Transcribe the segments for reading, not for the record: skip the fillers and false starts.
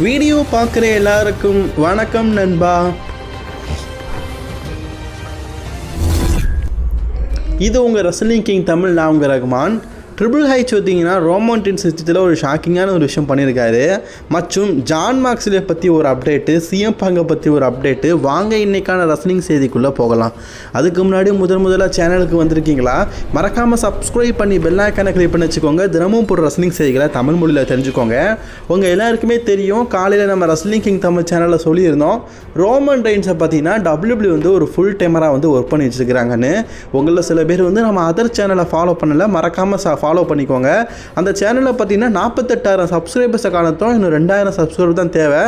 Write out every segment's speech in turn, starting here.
Video பார்க்குற எல்லாருக்கும் வணக்கம் நண்பா. இது உங்கள் ரெஸ்லிங் கிங் தமிழ். நான் உங்கள் ரகுமான். ட்ரிபிள் ஹைச் பார்த்தீங்கன்னா ரோமன் ரெயின்ஸ் சிஸ்டத்தில் ஒரு ஷாக்கிங்கான ஒரு விஷயம் பண்ணியிருக்காரு. மற்றும் ஜான் மாக்ஸ்லே பற்றி ஒரு அப்டேட்டு, சிஎம் பங்கை பற்றி ஒரு அப்டேட்டு. வாங்க இன்றைக்கான ரெஸ்லிங் செய்திக்குள்ளே போகலாம். அதுக்கு முன்னாடி முதலாக சேனலுக்கு வந்திருக்கீங்களா, மறக்காமல் சப்ஸ்கிரைப் பண்ணி பெல் ஐக்கானை கிளிக் பண்ணி வச்சுக்கோங்க. தினமும் போடுற ரெஸ்லிங் செய்திகளை தமிழ் மொழியில் தெரிஞ்சுக்கோங்க. உங்கள் எல்லாருக்குமே தெரியும், காலையில் நம்ம ரெஸ்லிங் கிங் தமிழ் சேனலில் சொல்லியிருந்தோம், ரோமன் ரெயின்ஸை பார்த்தீங்கன்னா WWE வந்து ஒரு ஃபுல் டைமராக வந்து ஒர்க் பண்ணி வச்சுருக்கிறாங்கன்னு. உங்களில் சில பேர் வந்து நம்ம அதர் சேனலை ஃபாலோ பண்ணலை, மறக்காமல் ஃபாலோ பண்ணிக்கோங்க. அந்த சேனலில் பார்த்தீங்கன்னா 48,000 சப்ஸ்கிரைபர்ஸை காணத்தோம். இன்னும் 2,000 சப்ஸ்கிரைபர் தான் தேவை.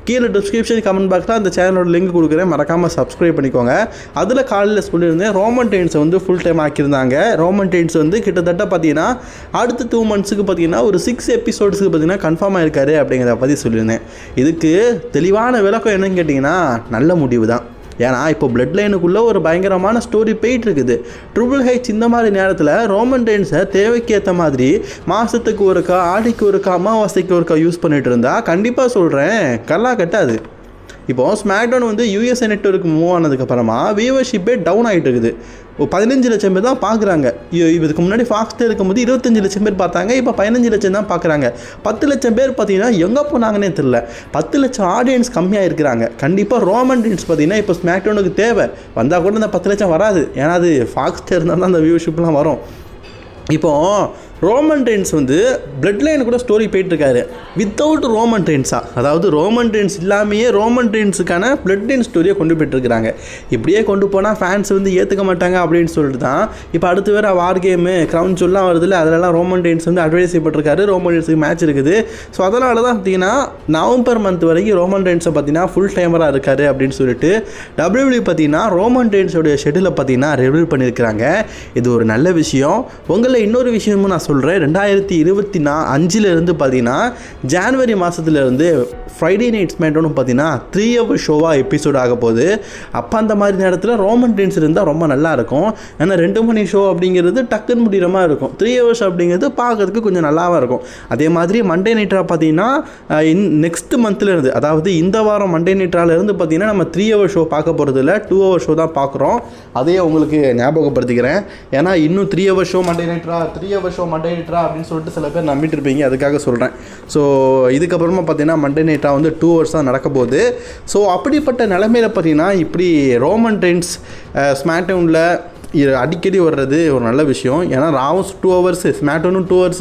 கீழே டிஸ்கிரிப்ஷன் கமெண்ட் பாக்ஸில் அந்த சேனலோட லிங்க் கொடுக்குறேன், மறக்காமல் சப்ஸ்கிரைப் பண்ணிக்கோங்க. அதில் காலையில் சொல்லியிருந்தேன், ரோமன் ரெயின்ஸை வந்து ஃபுல் டைம் ஆக்கியிருந்தாங்க. ரோமன் ரெயின்ஸ் வந்து கிட்டத்தட்ட பார்த்தீங்கன்னா அடுத்த 2 மந்த்ஸுக்கு பார்த்தீங்கன்னா ஒரு 6 எபிசோட்ஸுக்கு பார்த்தீங்கன்னா கன்ஃபார்ம் ஆகிருக்காரு அப்படிங்கிறத பற்றி சொல்லியிருந்தேன். இதுக்கு தெளிவான விளக்கம் என்னன்னு கேட்டிங்கன்னா, நல்ல முடிவு தான். ஏன்னா இப்போ பிளட் லைனுக்குள்ளே ஒரு பயங்கரமான ஸ்டோரி போயிட்டு இருக்குது. ட்ரிபிள் ஹைச் இந்த மாதிரி நேரத்தில் ரோமன் ரெயின்ஸை தேவைக்கு ஏற்ற மாதிரி மாதத்துக்கு ஒருக்கா, ஆடிக்கு ஒருக்கா, அமாவாசைக்கு ஒருக்கா யூஸ் பண்ணிட்டு இருந்தா கண்டிப்பாக சொல்கிறேன் கல்லா கட்டாது. இப்போது ஸ்மாக்டவுன் வந்து யூஎஸ்ஏ நெட்வொர்க்கு மூவ் ஆனதுக்கப்புறமா வியூவர்ஷிப்பே டவுன் ஆகிட்டு இருக்குது. 15 லட்சம் பேர் தான் பார்க்குறாங்க. இதுக்கு முன்னாடி ஃபாக்ஸ்டே இருக்கும்போது 25 லட்சம் பேர் பார்த்தாங்க, இப்போ 15 லட்சம் தான் பார்க்குறாங்க. 10 லட்சம் பேர் பார்த்தீங்கன்னா எங்கே போனாங்கன்னே தெரில. 10 லட்சம் ஆடியன்ஸ் கம்மியாக இருக்கிறாங்க. கண்டிப்பாக ரோமன் ரெயின்ஸ் பார்த்தீங்கன்னா இப்போ ஸ்மாக்டவுனுக்கு தேவை. வந்தால் கூட அந்த 10 லட்சம் வராது, ஏன்னா அது ஃபாக்ஸ்டே இருந்தால் தான் அந்த வியூவர்ஷிப்லாம் வரும். இப்போது ரோமன் ரெயின்ஸ் வந்து பிளட் லைன் கூட ஸ்டோரி போயிட்டுருக்காரு. வித்தவுட் ரோமன் ரெயின்ஸா, அதாவது ரோமன் ரெயின்ஸ் இல்லாமையே ரோமன் ரெயின்ஸுக்கான பிளட் லைன் ஸ்டோரியை கொண்டு போயிட்டுருக்காங்க. இப்படியே கொண்டு போனால் ஃபேன்ஸ் வந்து ஏற்றுக்க மாட்டாங்க அப்படின்னு சொல்லிட்டு தான் இப்போ அடுத்து வேறு வார் கேமு, க்ரௌன் சொல்லலாம் வருதுல்ல, அதிலலாம் ரோமன் ரெயின்ஸ் வந்து அட்வைஸ் செய்யப்பட்டிருக்காரு. ரோமன் ரெயின்ஸுக்கு மேட்ச் இருக்குது. ஸோ அதனால தான் பார்த்தீங்கன்னா நவம்பர் மந்த் வரைக்கும் ரோமன் ரெயின்ஸை பார்த்தீங்கன்னா ஃபுல் டைமராக இருக்காரு அப்படின்னு சொல்லிட்டு WWE பார்த்தீங்கன்னா ரோமன் ரெயின்ஸோடைய ஷெட்யூலை பார்த்தீங்கன்னா ரிவீல் பண்ணியிருக்கிறாங்க. இது ஒரு நல்ல விஷயம். உங்களில் இன்னொரு விஷயமும் நான் சொல்கிறேன். 2025 பார்த்தீங்கன்னா ஜான்வரி மாதத்துலேருந்து ஃப்ரைடே நைட் ஸ்மாக்டவுன் பார்த்தீங்கன்னா 3 hour ஷோவாக எபிசோட் ஆக போகுது. அப்போ அந்த மாதிரி நேரத்தில் ரோமன் ரெயின்ஸ் இருந்தால் ரொம்ப நல்லாயிருக்கும். ஏன்னா 2 மணி ஷோ அப்படிங்கிறது டக்குன்னு முடிகிற மாதிரி இருக்கும். 3 hours அப்படிங்கிறது பார்க்கறதுக்கு கொஞ்சம் நல்லாவாக இருக்கும். அதே மாதிரி மண்டே நைட்டாக பார்த்தீங்கன்னா நெக்ஸ்ட் மந்த்லேருந்து, அதாவது இந்த வாரம் மண்டே நைட்டாலேருந்து பார்த்தீங்கன்னா நம்ம 3 hour ஷோ பார்க்க போகிறது இல்லை, 2 hour ஷோ தான் பார்க்குறோம். அதையே உங்களுக்கு ஞாபகப்படுத்திக்கிறேன். ஏன்னா இன்னும் 3 hour ஷோ மண்டே நைட்டா, 3 hour ஷோ மண்டே நைட்டா அப்படின்னு சொல்லிட்டு சில பேர் நம்பிட்டு இருப்பீங்க, அதுக்காக சொல்கிறேன். ஸோ இதுக்கப்புறமா பார்த்தீங்கன்னா மண்டே நைட்டாக வந்து 2 hours தான் நடக்க போகுது. ஸோ அப்படிப்பட்ட நிலைமையில் பார்த்தீங்கன்னா இப்படி ரோமன் ரெயின்ஸ் ஸ்மாக்டவுனில் அடிக்கடி வர்றது ஒரு நல்ல விஷயம். ஏன்னா ராவும் 2 hours, ஸ்மாக்டவுனும் 2 hours.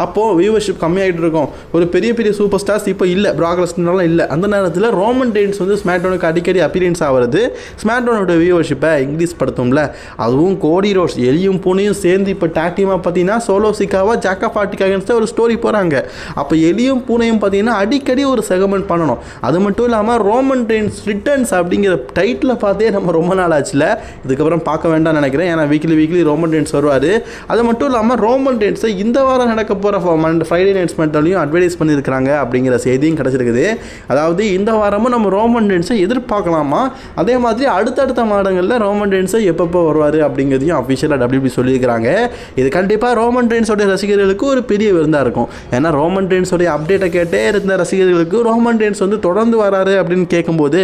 அப்போது வியூவர்ஷிப் கம்மியாகிட்டு இருக்கும். ஒரு பெரிய பெரிய சூப்பர் ஸ்டார்ஸ் இப்போ இல்லை, பிராக் லெஸ்னர்லாம் இல்லை. அந்த நேரத்தில் ரோமன் ரெயின்ஸ் வந்து ஸ்மாக்டவுனுக்கு அடிக்கடி அப்பியரன்ஸ் ஆகிறது ஸ்மாக்டவுனோட வியூவர்ஷிப்பை இன்க்ரீஸ் படுத்தும்ல. அதுவும் கோடி ரோட்ஸ் எலியும் பூனையும் சேர்ந்து இப்போ டேக்டீமாக பார்த்தீங்கன்னா சோலோ சிக்காவா ஜாக்கா ஃபாட்டிக்கு அகேன்ஸ்டாக ஒரு ஸ்டோரி போகிறாங்க. அப்போ எலியும் பூனையும் பார்த்தீங்கன்னா அடிக்கடி ஒரு செகமெண்ட் பண்ணணும். அது மட்டும் இல்லாமல் ரோமன் ரெயின்ஸ் ரிட்டர்ன்ஸ் அப்படிங்கிற டைட்டில் பார்த்தே நம்ம ரொம்ப நாள் ஆச்சுல, இதுக்கப்புறம் பார்க்க வேண்டாம்னு நினைக்கிறேன். ஏன்னா வீக்லி ரோமன் ரெயின்ஸ் வருவார். அது மட்டும் இல்லாமல் ரோமன் ரெயின்ஸை இந்த வாரம் நடக்க போகிற ஃப்ரைடே நைட் ஸ்மாக்டவுன்லையும் அட்வர்டைஸ் பண்ணியிருக்கிறாங்க அப்படிங்கிற செய்தியும் கிடச்சிருக்குது. அதாவது இந்த வாரமும் நம்ம ரோமன் ரெயின்ஸை எதிர்பார்க்கலாமா, அதே மாதிரி அடுத்தடுத்த மாதங்களில் ரோமன் ரெயின்ஸை எப்பப்போ வருவார் அப்படிங்கிறதையும் அஃபிஷியலாக WWE சொல்லியிருக்கிறாங்க. இது கண்டிப்பாக ரோமன் ரெயின்ஸோடைய ரசிகர்களுக்கு ஒரு பெரிய விருந்தாக இருக்கும். ஏன்னா ரோமன் ரெயின்ஸோடைய அப்டேட்டை கேட்டே இருந்த ரசிகர்களுக்கு ரோமன் ரெயின்ஸ் வந்து தொடர்ந்து வராரு அப்படின்னு கேட்கும்போது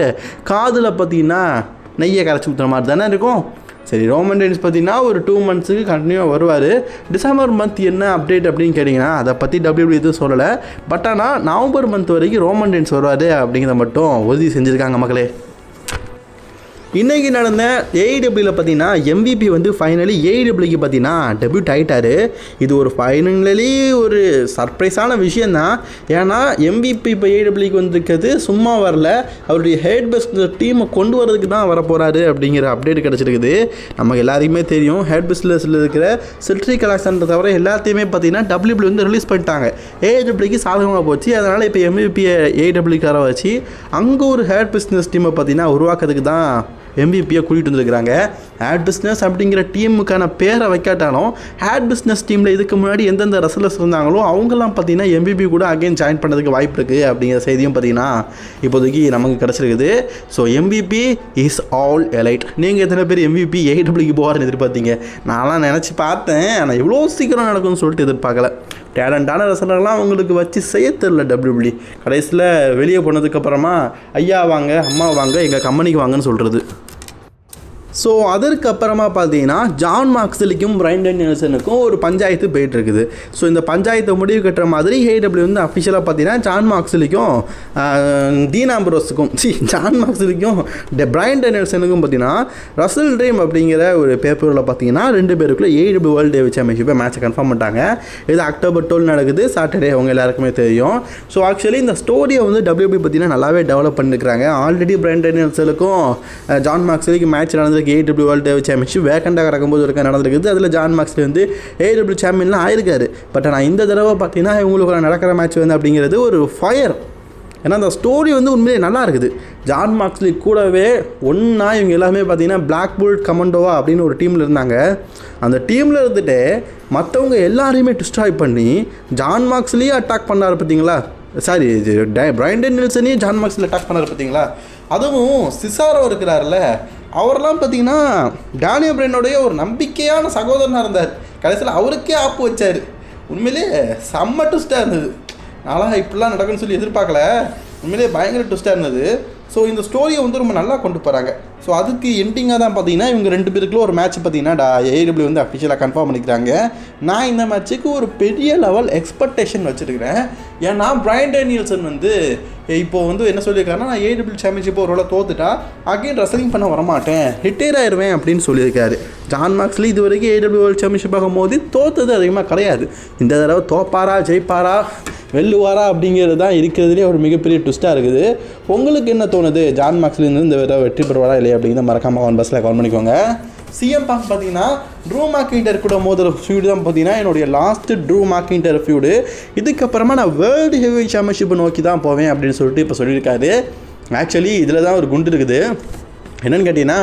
காதில் பார்த்தீங்கன்னா நெய்யை கரைச்சி ஊற்றுற மாதிரி தானே இருக்கும். சரி, ரோமன் ரெயின்ஸ் பார்த்தீங்கன்னா ஒரு 2 monthsக்கு கண்டினியூவாக வருவார். டிசம்பர் மந்த் என்ன அப்டேட் அப்படின்னு கேட்டிங்கன்னா அதை பற்றி WWE எதுவும் சொல்லலை. பட் ஆனால் நவம்பர் மந்த் வரைக்கும் ரோமன் ரெயின்ஸ் வருவார் அப்படிங்கிறத மட்டும் உறுதி செஞ்சுருக்காங்க மக்களே. இன்றைக்கி நடந்த AEWவில் பார்த்தீங்கன்னா MVP வந்து ஃபைனலி AEWக்கு பார்த்தீங்கன்னா டெபியூட் ஆகிட்டார். இது ஒரு ஃபைனலி ஒரு சர்ப்ரைஸான விஷயந்தான். ஏன்னா MVP இப்போ AEWக்கு வந்திருக்கிறது சும்மா வரல, அவருடைய ஹெட் பிஸ்னஸ் டீமை கொண்டு வரதுக்கு தான் வரப்போகிறாரு அப்படிங்கிற அப்டேட் கிடச்சிருக்குது. நமக்கு எல்லாருக்குமே தெரியும், ஹெட் பிஸ்னஸில் இருக்கிற சில்ட்ரிக் அலெக்சாண்டர் தவிர எல்லாத்தையுமே பார்த்தீங்கன்னா WWE வந்து ரிலீஸ் பண்ணிட்டாங்க. AEWக்கு சாதகமாக போச்சு. அதனால் இப்போ MVP AEWக்கார வச்சு அங்கே ஒரு ஹெட் பிஸ்னஸ் டீமை பார்த்தீங்கன்னா உருவாக்குறதுக்கு தான் MVP கூட்டிகிட்டு வந்துருக்கிறாங்க. ஹேட் பிஸ்னஸ் அப்படிங்கிற டீமுக்கான பேரை வைக்காட்டாலும் ஹேட் பிஸ்னஸ் டீமில் இதுக்கு முன்னாடி எந்தெந்த ரெஸ்லர்ஸ் இருந்தாங்களோ அவங்கெல்லாம் பார்த்தீங்கன்னா MVP கூட அகைன் ஜாயின் பண்ணுறதுக்கு வாய்ப்பு இருக்குது அப்படிங்கிற செய்தியும் பார்த்தீங்கன்னா இப்போதைக்கு நமக்கு கிடச்சிருக்குது. So MVP is all elite. நீங்கள் எத்தனை பேர் MVP AEWக்கு போவார்னு எதிர்பார்த்தீங்க? நான்லாம் நினச்சி பார்த்தேன், ஆனால் இவ்வளோ சீக்கிரம் நடக்கும்னு சொல்லிட்டு எதிர்பார்க்கல. டேலண்டான ரெஸ்லர்லாம் அவங்களுக்கு வச்சு செய்ய தெரில WWE. கடைசியில் வெளியே போனதுக்கப்புறமா ஐயா வாங்க அம்மா வாங்க எங்கள் கம்பெனிக்கு வாங்கன்னு சொல்கிறது. ஸோ அதற்கப்புறமா பார்த்தீங்கன்னா ஜான் மாக்ஸ்லிக்கும் பிரையன் டேனியல்சனுக்கும் ஒரு பஞ்சாயத்து போயிட்டுருக்குது. ஸோ இந்த பஞ்சாயத்தை முடிவு கட்டுற மாதிரி AEW வந்து அஃபிஷியலாக பார்த்தீங்கன்னா ஜான் மாக்ஸ்லிக்கும் டீன் ஆம்ப்ரோஸுக்கும் ஜான் மாக்ஸ்லிக்கும் பிரையன் டேனியல்சனுக்கும் பார்த்தீங்கன்னா ரசல் ட்ரீம் அப்படிங்கிற ஒரு பேப்பரில் பார்த்தீங்கன்னா 2 பேருக்குள்ள AEW வேர்ல்டு ஹெவி சாம்பியன்ஷிப்பை மேட்சை கன்ஃபார்ம் பண்ணிட்டாங்க. இது October 12 நடக்குது, சாட்டர்டே. அவங்க எல்லாருக்குமே தெரியும். ஸோ ஆக்சுவலி இந்த ஸ்டோரியை வந்து WWE பார்த்தீங்கன்னா நல்லாவே டெவலப் பண்ணிருக்கிறாங்க. ஆல்ரெடி பிரையன் டேனியல்சனுக்கும் ஜான் மாக்ஸ்லிக்கும் மேட்ச் நடந்து AEW வேர்ல்டு ஹெவி சாம்பியன்ஷிப் வேக்கண்டாக நடக்கும்போது இருக்க நடந்திருக்குது. அதில் ஜான் மாக்ஸ்லி வந்து AEW சாம்பியன்லாம் ஆயிருக்காரு. பட் ஆனால் இந்த தடவை பார்த்தீங்கன்னா இவங்களுக்கு நடக்கிற மேட்ச் வந்து அப்படிங்கிறது ஒரு ஃபயர். ஏன்னா அந்த ஸ்டோரி வந்து உண்மையிலே நல்லா இருக்குது. ஜான் மாக்ஸ்லி கூடவே ஒன்றா இவங்க எல்லாமே பார்த்தீங்கன்னா பிளாக் புல் கமாண்டோவா அப்படின்னு ஒரு டீமில் இருந்தாங்க. அந்த டீமில் இருந்துட்டு மற்றவங்க எல்லாரையுமே டிஸ்ட்ராய் பண்ணி ஜான் மாக்ஸ்லியே அட்டாக் பண்ணார் பார்த்தீங்களா. சாரி, பிரையன் டேனியல்சனையும் ஜான் மாக்ஸ்லி அட்டாக் பண்ணார் பார்த்தீங்களா. அதுவும் சிசாரோ இருக்கிறார்ல, அவரெல்லாம் பார்த்தீங்கன்னா டேனியல் பிரையனுடைய ஒரு நம்பிக்கையான சகோதரனாக இருந்தார். கடைசியில் அவருக்கே ஆப்பு வச்சார். உண்மையிலே செம்ம ட்விஸ்ட்டாக இருந்தது. நான்லாம் இப்படிலாம் நடக்குன்னு சொல்லி எதிர்பார்க்கல. உண்மையிலே பயங்கர ட்விஸ்ட்டாக இருந்தது. ஸோ இந்த ஸ்டோரியை வந்து ரொம்ப நல்லா கொண்டு போகிறாங்க. ஸோ அதுக்கு எண்டிங்காக தான் பார்த்தீங்கன்னா இவங்க 2 பேருக்குள்ள ஒரு மேட்ச் பார்த்தீங்கன்னா AEW வந்து அஃபிஷியலாக கன்ஃபார்ம் பண்ணிக்கிறாங்க. நான் இந்த மேட்ச்சுக்கு ஒரு பெரிய லெவல் எக்ஸ்பெக்டேஷன் வச்சுருக்கிறேன். ஏன்னா பிரையன் டேனியல்சன் வந்து இப்போது வந்து என்ன சொல்லியிருக்காருன்னா, நான் AEW சாம்பியன்ஷிப் ஒரு வேளை தோத்துட்டா அகைன் ரெஸ்லிங் பண்ண வரமாட்டேன், ரிட்டையர் ஆயிடுவேன் அப்படின்னு சொல்லியிருக்காரு. ஜான் மாக்ஸ்லி இது வரைக்கும் AEW வேர்ல்டு சாம்பியன்ஷிப் ஆகும்போது தோத்தது அதிகமாக கிடையாது. இந்த தடவை தோப்பாரா ஜெயிப்பாரா வெல்லுவாரா அப்படிங்கிறது தான் இருக்கிறதுலே ஒரு மிகப்பெரிய ட்விஸ்ட்டாக இருக்குது. உங்களுக்கு என்ன தோணுது? ஜான் மாக்ஸ்லிருந்து இந்த தடவை வெற்றி பெறுவாரா இல்லையா அப்படிங்கிறத மறக்காமல் பஸ்ஸில் கால் பண்ணிக்கோங்க. CM Punk பார்த்தீங்கன்னா ட்ரூ மேக்கின்டர் கூட மோதிர ஃபியூடு தான் பார்த்தீங்கன்னா என்னுடைய லாஸ்ட்டு ட்ரூ மேக்கின்டர் ஃபியூடு. இதுக்கப்புறமா நான் வேர்ல்டு ஹெவி சாம்பியன்ஷிப்பை நோக்கி தான் போவேன் அப்படின்னு சொல்லிட்டு இப்போ சொல்லியிருக்காரு. ஆக்சுவலி இதில் தான் ஒரு குண்டு இருக்குது. என்னென்னு கேட்டிங்கன்னா,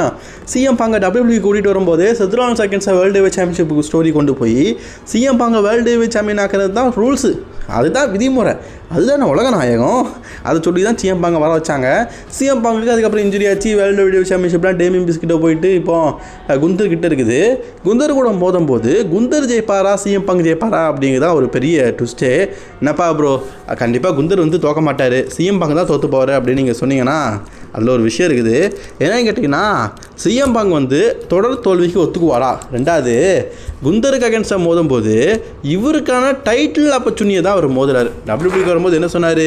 CM Punk WWE கூட்டிகிட்டு வரும்போது செத்ரான் செகண்ட்ஸை வேர்ல்டு ஹெவி சாம்பியன்ஷிப்புக்கு ஸ்டோரி கொண்டு போய் CM Punk world heavy champion ஆக்கிறது தான் ரூல்ஸு, அதுதான் விதிமுறை, அதுதான் உலக நாயகம். அதை சொல்லி தான் CM Punk வர வச்சாங்க. CM Punkக்கு அதுக்கப்புறம் இன்ஜுரி ஆச்சு. வேர்ல்டு ஹெவி சாம்பியன்ஷிப்லாம் டேமியன் பிஸ்கிட்ட போயிட்டு இப்போ குந்தர் கிட்ட இருக்குது. குந்தர் கூட மோதும்போது குந்தர் ஜெயிப்பாரா CM Punk ஜெயிப்பாரா அப்படிங்கிறதா ஒரு பெரிய ட்விஸ்ட்டே. என்னப்பா ப்ரோ, கண்டிப்பாக குந்தர் வந்து தோக்க மாட்டார், CM Punk தான் தோற்று போவார் அப்படின்னு நீங்கள் சொன்னீங்கன்னா அதில் ஒரு விஷயம் இருக்குது. என்னன்னு கேட்டிங்கன்னா, CM Punk வந்து தொடர் தோல்விக்கு ஒத்துக்குவாரா? 2வது, குந்தருக்கு அகேன்ஸ்டாக மோதும்போது இவருக்கான டைட்டில் ஆப்பர்ச்சுனிட்டியை தான் அவர் மோதுறாரு. WWEக்கு வரும்போது என்ன சொன்னார்?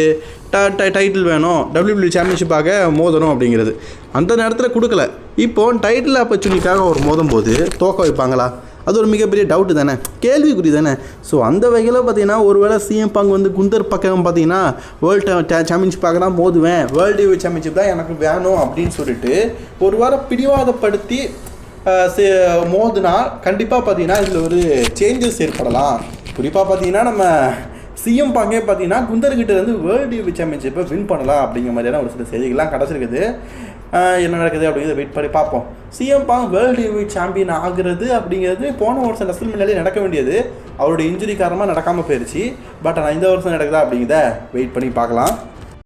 டைட்டில் வேணும், WWE சாம்பியன்ஷிப்பாக மோதணும் அப்படிங்கிறது. அந்த நேரத்தில் கொடுக்கல. இப்போது டைட்டில் ஆப்பர்ச்சுனிட்டிக்காக அவர் மோதும்போது தோக்க வைப்பாங்களா? அது ஒரு மிகப்பெரிய டவுட்டு தானே, கேள்விக்குறி தானே. ஸோ அந்த வகையில் பார்த்தீங்கன்னா ஒருவேளை CM Punk வந்து குந்தர் பக்கம் பார்த்தீங்கன்னா வேர்ல்டு சாம்பியன்ஷிப்பாக தான் மோதுவேன், வேர்ல்டு ஹெவி சாம்பியன்ஷிப் தான் எனக்கு வேணும் அப்படின்னு சொல்லிட்டு ஒரு வாரம் பிடிவாதப்படுத்தி மோதுனா கண்டிப்பாக பார்த்தீங்கன்னா இதில் ஒரு சேஞ்சஸ் ஏற்படலாம். குறிப்பாக பார்த்தீங்கன்னா நம்ம CM Punkே பார்த்தீங்கன்னா குந்தர்கிட்ட இருந்து வேர்ல்டு ஹெவி சாம்பியன்ஷிப்பை வின் பண்ணலாம் அப்படிங்கிற மாதிரியான ஒரு சில செய்திகள்லாம் கிடச்சிருக்குது. என்ன நடக்குது அப்படிங்கிறத வெயிட் பண்ணி பார்ப்போம். CM Punk world heavy champion ஆகுறது அப்படிங்கிறது போன வருஷம் ரெஸ்ல்மேனியாலே நடக்க வேண்டியது, அவருடைய இன்ஜுரி காரணமாக நடக்காமல் போயிடுச்சு. பட் ஆனால் இந்த வருஷம் நடக்குதா அப்படிங்கிறத வெயிட் பண்ணி பார்க்கலாம்.